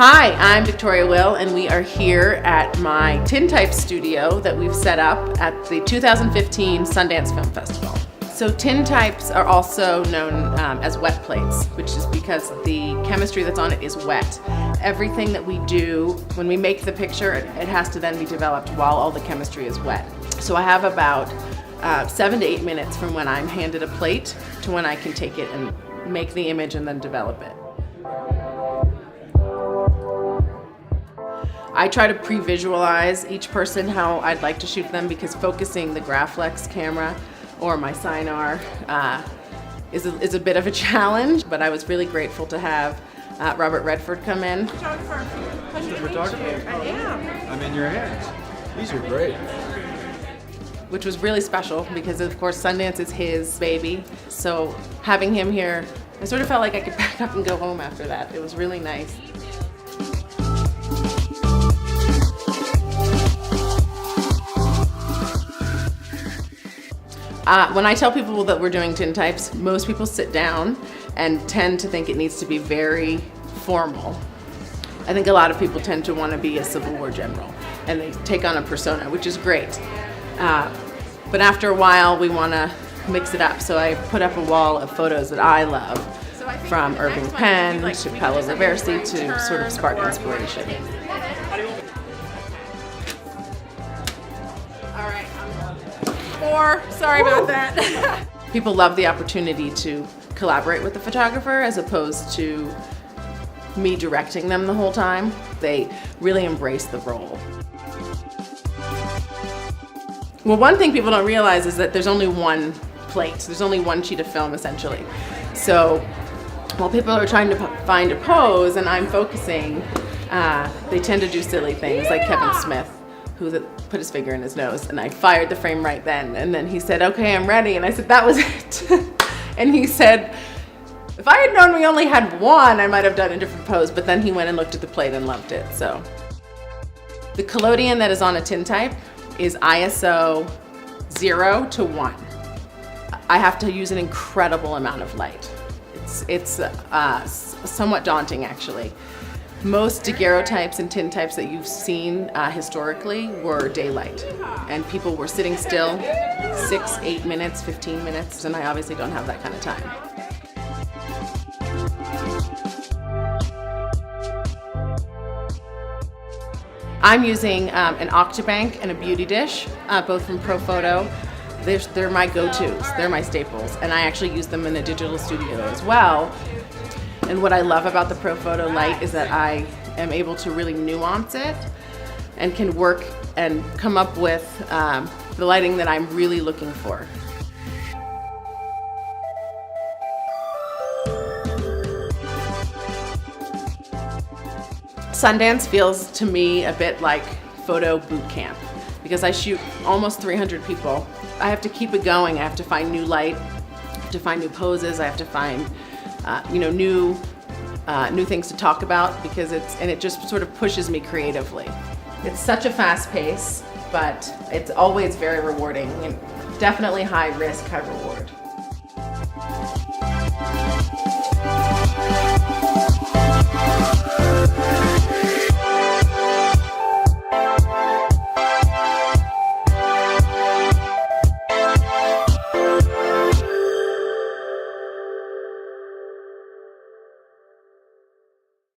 Hi, I'm Victoria Will, and we are here at my tintype studio that we've set up at the 2015 Sundance Film Festival. So tintypes are also known as wet plates, which is because the chemistry that's on it is wet. Everything that we do, when we make the picture, it has to then be developed while all the chemistry is wet. So I have about 7 to 8 minutes from when I'm handed a plate to when I can take it and make the image and then develop it. I try to pre-visualize each person how I'd like to shoot them, because focusing the Graflex camera or my Sinar is a bit of a challenge, but I was really grateful to have Robert Redford come in. Photographer. Pleasure to meet you. I am. I'm in your hands. These are great. Which was really special because, of course, Sundance is his baby. So having him here, I sort of felt like I could pack up and go home after that. It was really nice. When I tell people that we're doing tintypes, most people sit down and tend to think it needs to be very formal. I think a lot of people tend to want to be a Civil War general, and they take on a persona, which is great. But after a while, we want to mix it up. So I put up a wall of photos that I love, from Irving Penn to Paolo Roversi to sort of spark inspiration. All right. Sorry about that. People love the opportunity to collaborate with the photographer as opposed to me directing them the whole time. They really embrace the role. Well, one thing people don't realize is that there's only one plate. There's only one sheet of film, essentially. So while people are trying to find a pose and I'm focusing, they tend to do silly things like Kevin Smith, who put his finger in his nose, and I fired the frame right then. And then he said, "Okay, I'm ready." And I said, "That was it." And he said, "If I had known we only had one, I might have done a different pose." But then he went and looked at the plate and loved it. So the collodion that is on a tintype is ISO 0 to 1. I have to use an incredible amount of light. It's somewhat daunting, actually. Most daguerreotypes and tintypes that you've seen historically were daylight, and people were sitting still 6, 8 minutes, 15 minutes, and I obviously don't have that kind of time. I'm using an Octabank and a Beauty Dish, both from Profoto. They're my go-tos, they're my staples, and I actually use them in a digital studio as well. And what I love about the Profoto light is that I am able to really nuance it and can work and come up with the lighting that I'm really looking for. Sundance feels to me a bit like photo boot camp, because I shoot almost 300 people. I have to keep it going. I have to find new light, I have to find new poses, I have to find new things to talk about, because it just sort of pushes me creatively. It's such a fast pace, but it's always very rewarding, and definitely high risk, high reward.